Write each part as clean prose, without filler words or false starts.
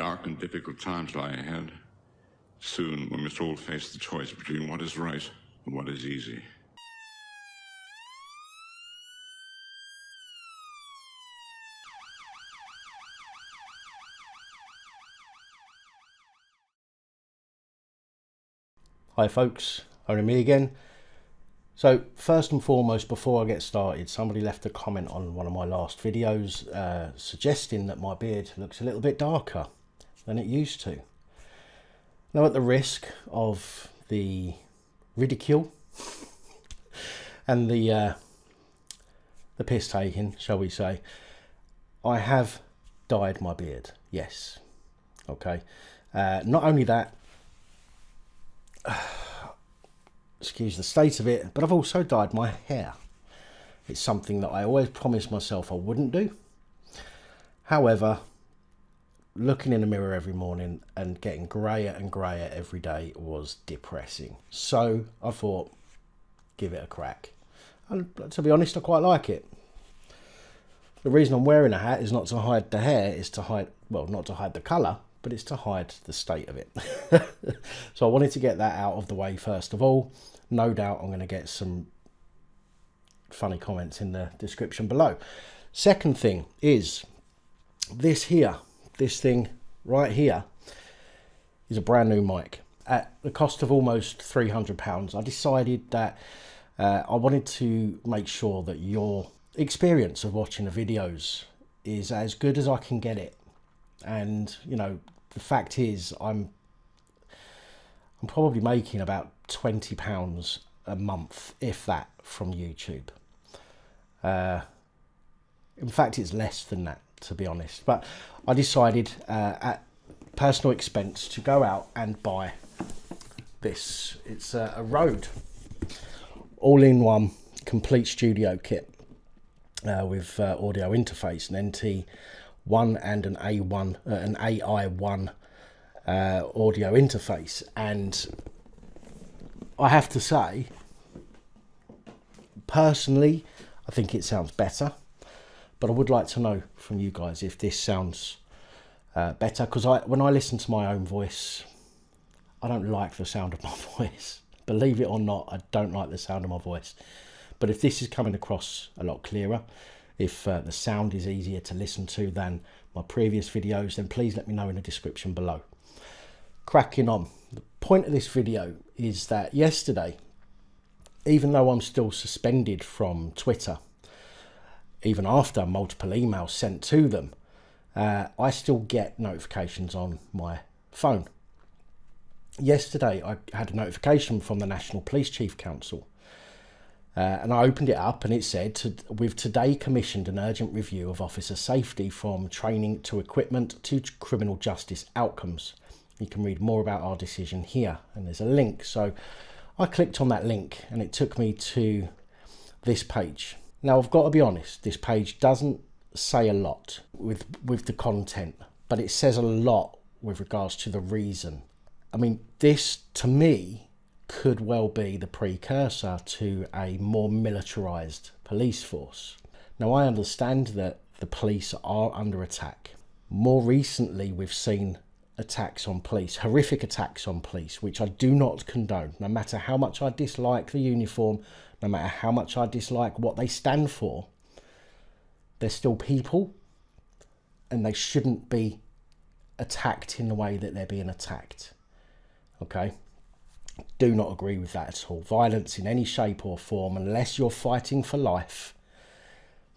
dark and difficult times lie ahead. Soon we must all face the choice between what is right and what is easy. Hi folks, only me again. So first and foremost, before I get started, somebody left a comment on one of my last videos suggesting that my beard looks a little bit darker than it used to. Now, at the risk of the ridicule and the piss taking, shall we say, I have dyed my beard, yes. Okay, not only that, excuse the state of it, but I've also dyed my hair. It's something that I always promised myself I wouldn't do. However, looking in the mirror every morning and getting greyer and greyer every day was depressing. So I thought, give it a crack. And to be honest, I quite like it. The reason I'm wearing a hat is not to hide the hair, it's to hide, well, not to hide the colour, but it's to hide the state of it. So I wanted to get that out of the way first of all. No doubt I'm going to get some funny comments in the description below. Second thing is this thing right here is a brand new mic. At the cost of almost £300, I decided that I wanted to make sure that your experience of watching the videos is as good as I can get it. And you know, the fact is I'm probably making about £20 a month, if that, from YouTube. In fact, it's less than that, to be honest. But I decided at personal expense to go out and buy this. It's a Rode all-in-one complete studio kit with audio interface, an NT1 and an A1, an AI1 audio interface. And I have to say, personally, I think it sounds better, but I would like to know from you guys if this sounds better, because when I listen to my own voice, I don't like the sound of my voice. Believe it or not, I don't like the sound of my voice. But if this is coming across a lot clearer, if the sound is easier to listen to than my previous videos, then please let me know in the description below. Cracking on. The point of this video is that yesterday, even though I'm still suspended from Twitter, even after multiple emails sent to them, I still get notifications on my phone. Yesterday, I had a notification from the National Police Chief Council. And I opened it up and it said, we've today commissioned an urgent review of officer safety from training to equipment to criminal justice outcomes. You can read more about our decision here, and there's a link. So I clicked on that link and it took me to this page. Now, I've got to be honest, this page doesn't say a lot with the content, but it says a lot with regards to the reason. I mean, this to me could well be the precursor to a more militarised police force. Now, I understand that the police are under attack. More recently, we've seen attacks on police, horrific attacks on police, which I do not condone. No matter how much I dislike the uniform, no matter how much I dislike what they stand for, they're still people, and they shouldn't be attacked in the way that they're being attacked. Okay? Do not agree with that at all. Violence in any shape or form, unless you're fighting for life,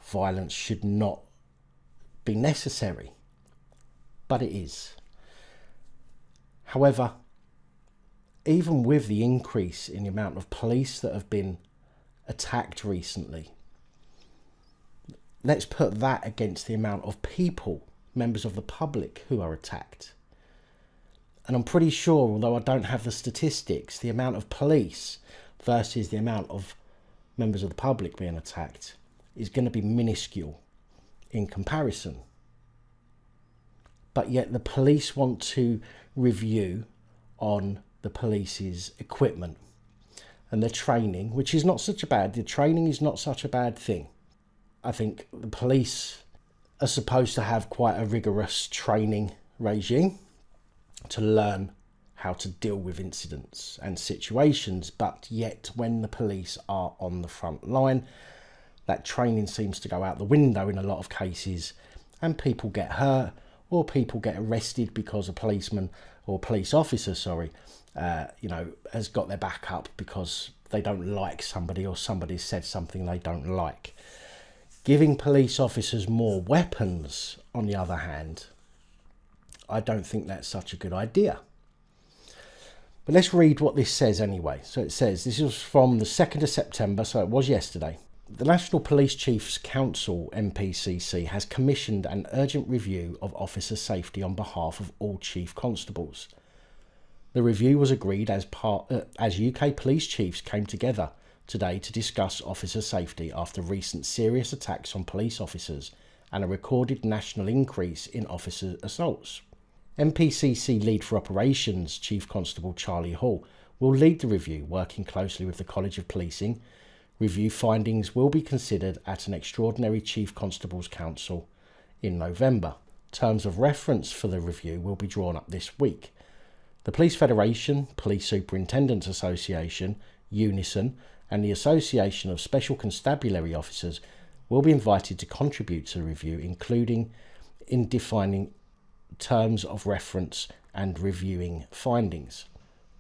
violence should not be necessary. But it is. However, even with the increase in the amount of police that have been attacked recently, let's put that against the amount of people, members of the public, who are attacked. And I'm pretty sure, although I don't have the statistics, the amount of police versus the amount of members of the public being attacked is going to be minuscule in comparison. But yet the police want to review on the police's equipment and their training, which is not such a bad, the training is not such a bad thing. I think the police are supposed to have quite a rigorous training regime to learn how to deal with incidents and situations, but yet when the police are on the front line, that training seems to go out the window in a lot of cases, and people get hurt or people get arrested because a policeman or police officer, has got their back up because they don't like somebody or somebody said something they don't like. Giving police officers more weapons, on the other hand, I don't think that's such a good idea. But let's read what this says anyway. So it says, this is from the 2nd of September, so it was yesterday. The National Police Chiefs Council, NPCC, has commissioned an urgent review of officer safety on behalf of all chief constables. The review was agreed as UK police chiefs came together today to discuss officer safety after recent serious attacks on police officers and a recorded national increase in officer assaults. NPCC Lead for Operations Chief Constable Charlie Hall will lead the review, working closely with the College of Policing. Review findings will be considered at an extraordinary Chief Constables Council in November. Terms of reference for the review will be drawn up this week. The Police Federation, Police Superintendents Association, Unison, and the Association of Special Constabulary Officers will be invited to contribute to the review, including in defining terms of reference and reviewing findings.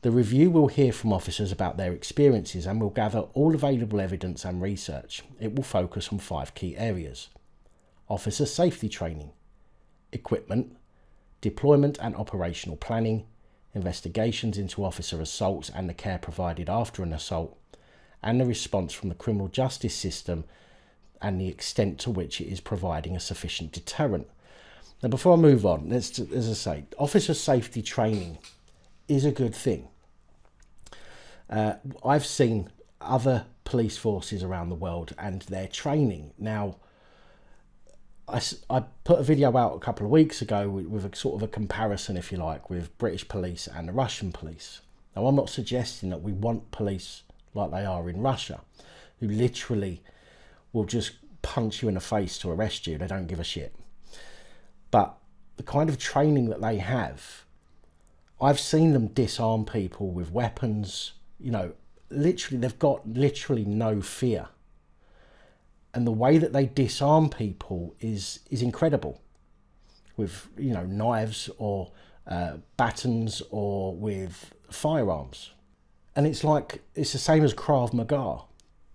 The review will hear from officers about their experiences and will gather all available evidence and research. It will focus on 5 key areas: officer safety training, equipment, deployment and operational planning, investigations into officer assaults and the care provided after an assault, and the response from the criminal justice system and the extent to which it is providing a sufficient deterrent. Now, before I move on, as I say, officer safety training is a good thing. I've seen other police forces around the world and their training. Now, I put a video out a couple of weeks ago with a sort of a comparison, if you like, with British police and the Russian police. Now, I'm not suggesting that we want police like they are in Russia, who literally will just punch you in the face to arrest you. They don't give a shit. But the kind of training that they have, I've seen them disarm people with weapons. Literally, they've got literally no fear. And the way that they disarm people is incredible, with knives or batons or with firearms. And it's the same as Krav Maga.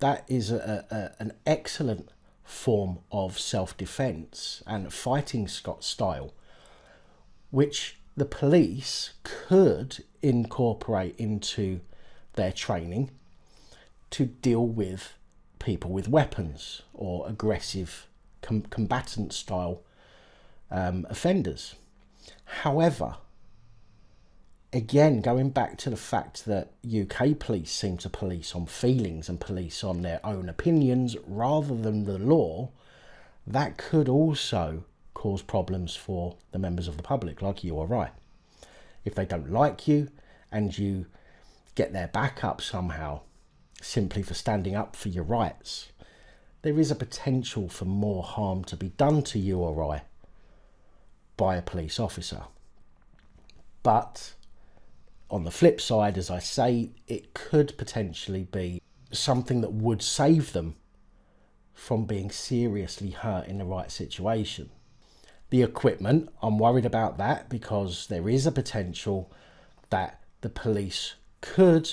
That is an excellent form of self-defense and fighting style, which the police could incorporate into their training to deal with people with weapons or aggressive combatant style offenders. However, again, going back to the fact that UK police seem to police on feelings and police on their own opinions rather than the law, that could also cause problems for the members of the public like you or I. If they don't like you and you get their back up somehow simply for standing up for your rights, there is a potential for more harm to be done to you or I by a police officer. But on the flip side, as I say, it could potentially be something that would save them from being seriously hurt in the right situation. The equipment, I'm worried about that because there is a potential that the police could,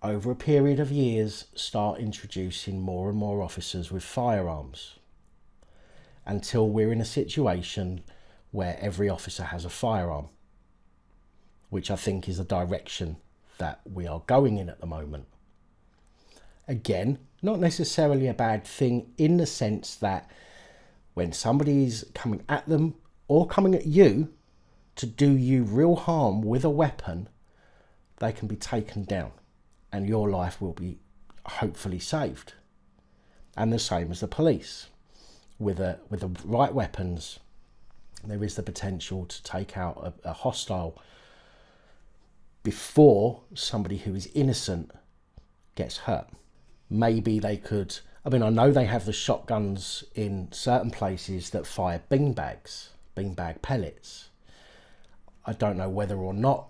over a period of years, start introducing more and more officers with firearms until we're in a situation where every officer has a firearm, which I think is the direction that we are going in at the moment. Again, not necessarily a bad thing in the sense that when somebody's coming at them or coming at you to do you real harm with a weapon, they can be taken down and your life will be hopefully saved. And the same as the police. With the right weapons, there is the potential to take out a hostile before somebody who is innocent gets hurt. Maybe they could, I know they have the shotguns in certain places that fire beanbag pellets. I don't know whether or not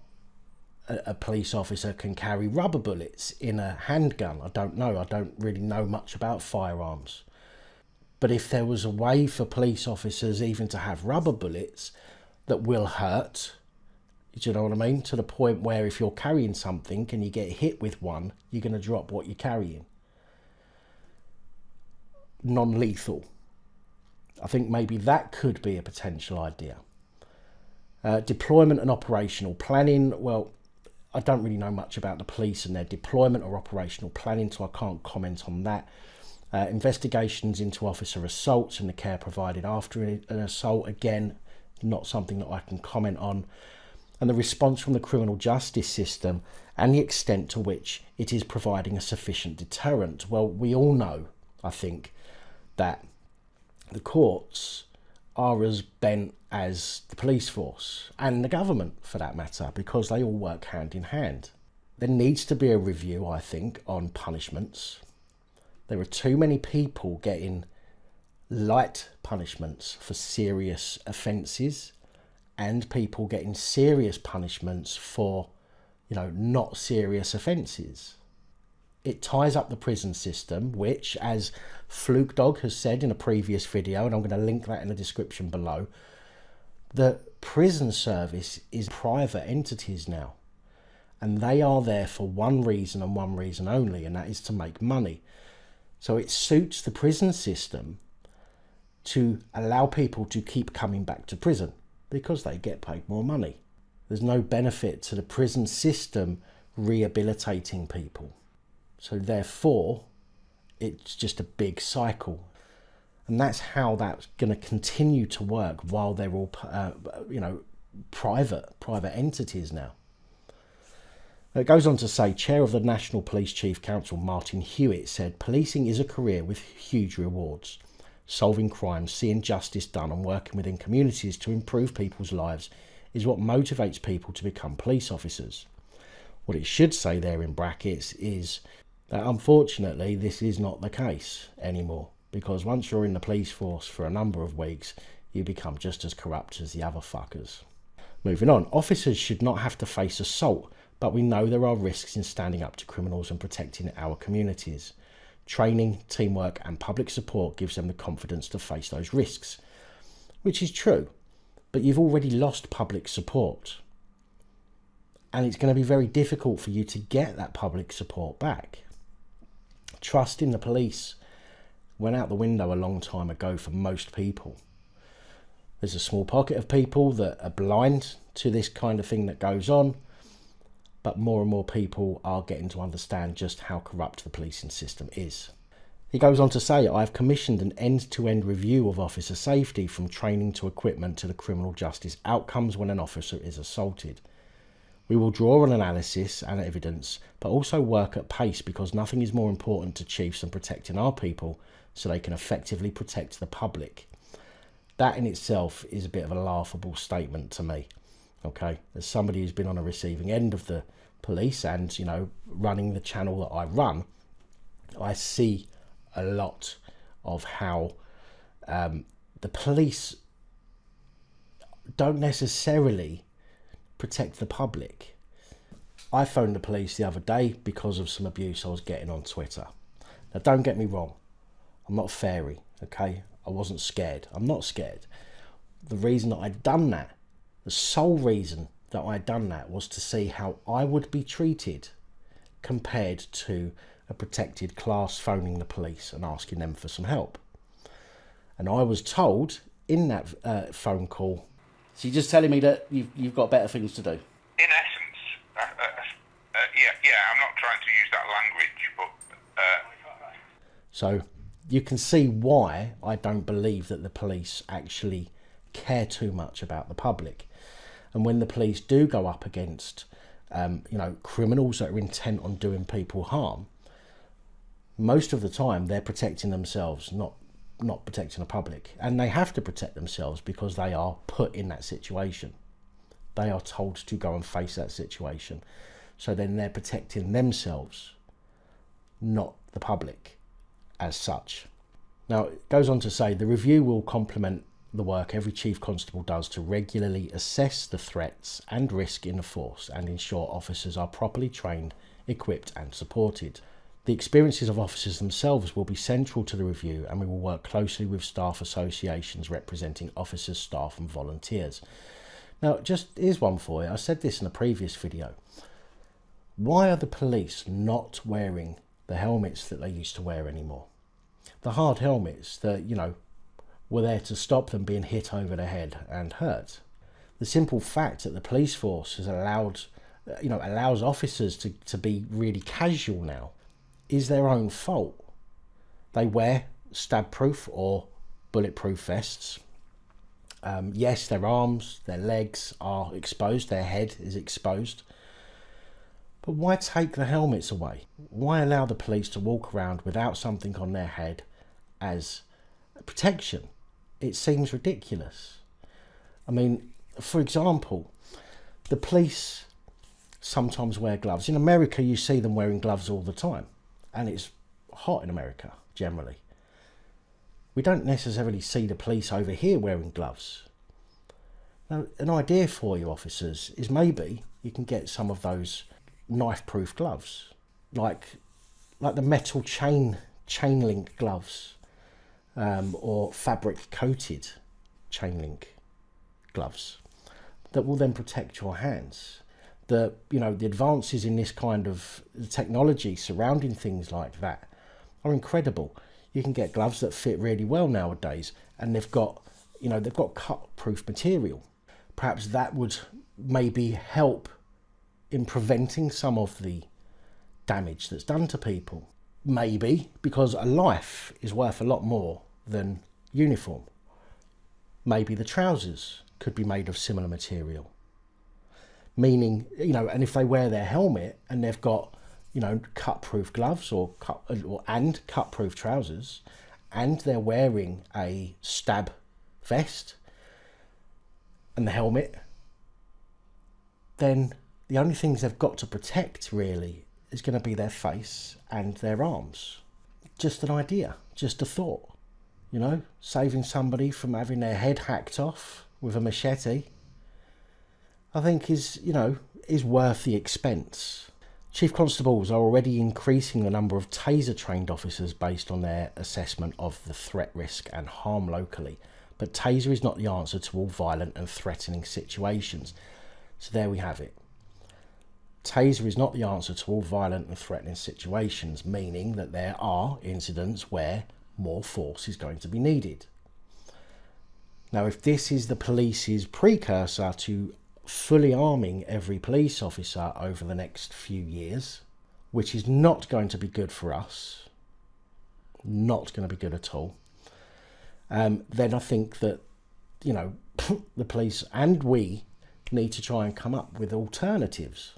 a police officer can carry rubber bullets in a handgun. I don't know. I don't really know much about firearms. But if there was a way for police officers even to have rubber bullets that will hurt, do you know what I mean? To the point where if you're carrying something and you get hit with one, you're going to drop what you're carrying. Non-lethal. I think maybe that could be a potential idea. Deployment and operational planning. Well, I don't really know much about the police and their deployment or operational planning, so I can't comment on that. Investigations into officer assaults and the care provided after an assault, again, not something that I can comment on. And the response from the criminal justice system and the extent to which it is providing a sufficient deterrent. Well, we all know, I think, that the courts are as bent as the police force and the government, for that matter, because they all work hand in hand. There needs to be a review, I think, on punishments. There are too many people getting light punishments for serious offences and people getting serious punishments for, not serious offences. It ties up the prison system, which, as Fluke Dog has said in a previous video, and I'm going to link that in the description below, the prison service is private entities now. And they are there for one reason and one reason only, and that is to make money. So it suits the prison system to allow people to keep coming back to prison because they get paid more money. There's no benefit to the prison system rehabilitating people. So therefore, it's just a big cycle. And that's how that's going to continue to work while they're all, private entities now. It goes on to say, Chair of the National Police Chief Council, Martin Hewitt, said, "Policing is a career with huge rewards. Solving crimes, seeing justice done and working within communities to improve people's lives is what motivates people to become police officers." What it should say there in brackets is that unfortunately this is not the case anymore, because once you're in the police force for a number of weeks, you become just as corrupt as the other fuckers. Moving on, officers should not have to face assault, but we know there are risks in standing up to criminals and protecting our communities. Training, teamwork and public support gives them the confidence to face those risks. Which is true, but you've already lost public support. And it's going to be very difficult for you to get that public support back. Trust in the police went out the window a long time ago for most people. There's a small pocket of people that are blind to this kind of thing that goes on, but more and more people are getting to understand just how corrupt the policing system is. He goes on to say, "I've commissioned an end-to-end review of officer safety, from training to equipment to the criminal justice outcomes when an officer is assaulted. We will draw on analysis and evidence, but also work at pace, because nothing is more important to chiefs than protecting our people so they can effectively protect the public." That in itself is a bit of a laughable statement to me. Okay, as somebody who's been on a receiving end of the police and, running the channel that I run, I see a lot of how the police don't necessarily protect the public. I phoned the police the other day because of some abuse I was getting on Twitter. Now, don't get me wrong, I'm not a fairy, okay? I wasn't scared. I'm not scared. The reason that I'd done that, the sole reason that I'd done that, was to see how I would be treated compared to a protected class phoning the police and asking them for some help. And I was told in that phone call, "So you're just telling me that you've got better things to do?" In essence, I'm not trying to use that language, but... So you can see why I don't believe that the police actually care too much about the public. And when the police do go up against, criminals that are intent on doing people harm, most of the time they're protecting themselves, not protecting the public. And they have to protect themselves because they are put in that situation. They are told to go and face that situation. So then they're protecting themselves, not the public as such. Now, it goes on to say, the review will complement the work every Chief Constable does to regularly assess the threats and risk in the force and ensure officers are properly trained, equipped and supported. The experiences of officers themselves will be central to the review, and we will work closely with staff associations representing officers, staff and volunteers. Now, just here's one for you. I said this in a previous video. Why are the police not wearing the helmets that they used to wear anymore? The hard helmets that, you know, were there to stop them being hit over the head and hurt. The simple fact that the police force has allows officers to be really casual now is their own fault. They wear stab-proof or bulletproof vests. Yes, their arms, their legs are exposed, their head is exposed. But why take the helmets away? Why allow the police to walk around without something on their head as protection? It seems ridiculous. I mean, for example, the police sometimes wear gloves. In America, you see them wearing gloves all the time, and it's hot in America, generally. We don't necessarily see the police over here wearing gloves. Now, an idea for you, officers, is maybe you can get some of those knife-proof gloves, like the metal chain link gloves, or fabric-coated chain link gloves that will then protect your hands. The advances in this kind of technology surrounding things like that are incredible. You can get gloves that fit really well nowadays, and they've got cut-proof material. Perhaps that would maybe help in preventing some of the damage that's done to people. Maybe because a life is worth a lot more than uniform. Maybe the trousers could be made of similar material. Meaning, and if they wear their helmet and they've got, cut-proof gloves and cut-proof trousers, and they're wearing a stab vest and the helmet, then the only things they've got to protect really is going to be their face and their arms. Just an idea, just a thought, saving somebody from having their head hacked off with a machete, I think is worth the expense. Chief Constables are already increasing the number of taser trained officers based on their assessment of the threat risk and harm locally. But taser is not the answer to all violent and threatening situations. So there we have it. Taser is not the answer to all violent and threatening situations, meaning that there are incidents where more force is going to be needed. Now, if this is the police's precursor to fully arming every police officer over the next few years, which is not going to be good for us, not going to be good at all, then I think that, the police and we need to try and come up with alternatives.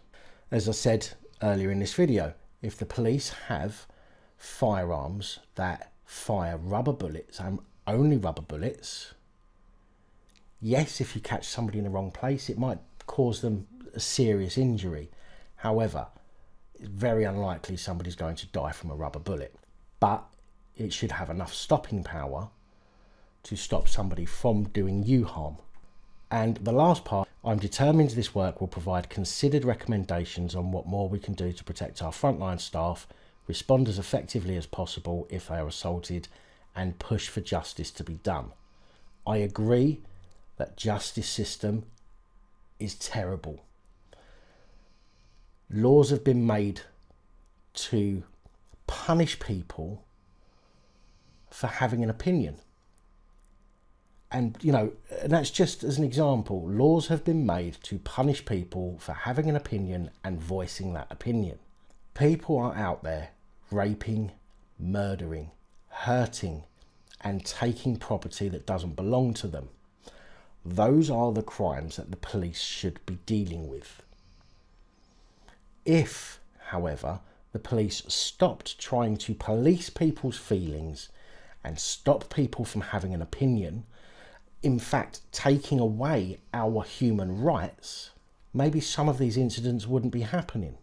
As I said earlier in this video, if the police have firearms that fire rubber bullets and only rubber bullets, yes, if you catch somebody in the wrong place, it might cause them a serious injury. However, it's very unlikely somebody's going to die from a rubber bullet. But it should have enough stopping power to stop somebody from doing you harm. And the last part, I'm determined this work will provide considered recommendations on what more we can do to protect our frontline staff, respond as effectively as possible if they are assaulted, and push for justice to be done. I agree that justice system is terrible. Laws have been made to punish people for having an opinion. And, and that's just as an example. Laws have been made to punish people for having an opinion and voicing that opinion. People are out there raping, murdering, hurting, and taking property that doesn't belong to them. Those are the crimes that the police should be dealing with. If, however, the police stopped trying to police people's feelings and stop people from having an opinion, in fact taking away our human rights, maybe some of these incidents wouldn't be happening.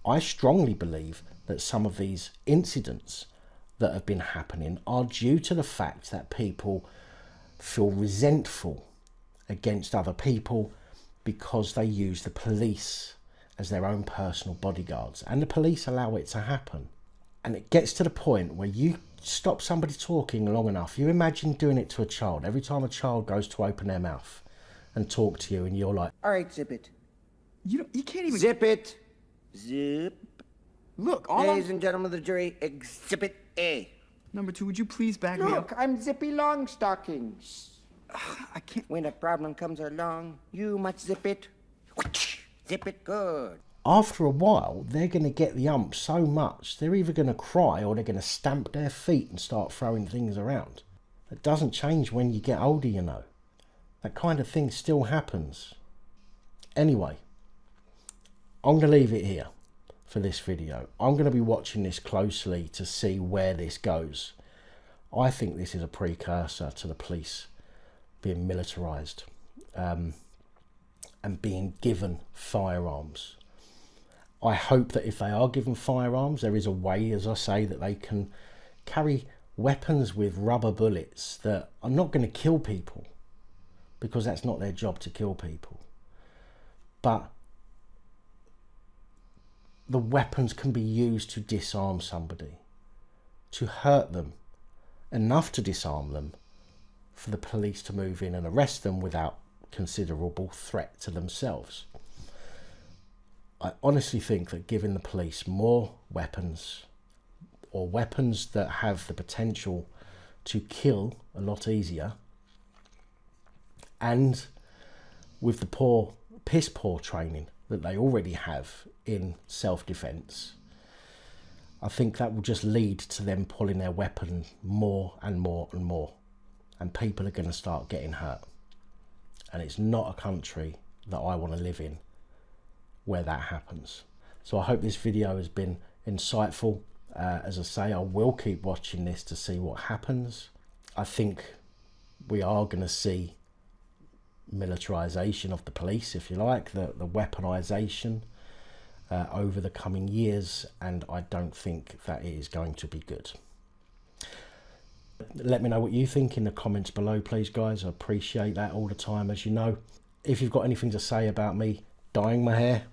I strongly believe that some of these incidents that have been happening are due to the fact that people feel resentful against other people because they use the police as their own personal bodyguards, and the police allow it to happen. And it gets to the point where you stop somebody talking long enough. You imagine doing it to a child. Every time a child goes to open their mouth and talk to you, and you're like, all right, zip it. You can't even... Zip it. Zip. Look, all Ladies and gentlemen of the jury, exhibit A. Number 2, would you please back me Look, up? I'm Zippy Longstockings. I can't... When a problem comes along, you must zip it. Zip it good. after a while, they're going to get the ump so much, they're either going to cry or they're going to stamp their feet and start throwing things around. It doesn't change when you get older, you know. That kind of thing still happens. Anyway, I'm going to leave it here for this video. I'm going to be watching this closely to see where this goes. I think this is a precursor to the police being militarised and being given firearms. I hope that if they are given firearms, there is a way, as I say, that they can carry weapons with rubber bullets that are not going to kill people, because that's not their job to kill people. But the weapons can be used to disarm somebody, to hurt them enough to disarm them, for the police to move in and arrest them without considerable threat to themselves. I honestly think that giving the police more weapons, or weapons that have the potential to kill a lot easier, and with the piss poor training that they already have in self-defense, I think that will just lead to them pulling their weapon more and more and more, and people are going to start getting hurt. And it's not a country that I want to live in where that happens. So I hope this video has been insightful. As I say, I will keep watching this to see what happens. I think we are going to see militarisation of the police, if you like, the weaponization over the coming years, and I don't think that it is going to be good. Let me know what you think in the comments below, please, guys. I appreciate that all the time, as you know. If you've got anything to say about me dyeing my hair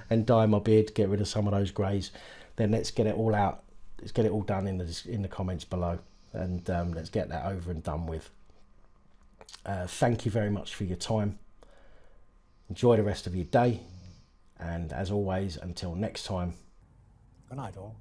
and dyeing my beard to get rid of some of those greys, then let's get it all out. Let's get it all done in the comments below, and let's get that over and done with. Thank you very much for your time. Enjoy the rest of your day, and as always, until next time, good night all.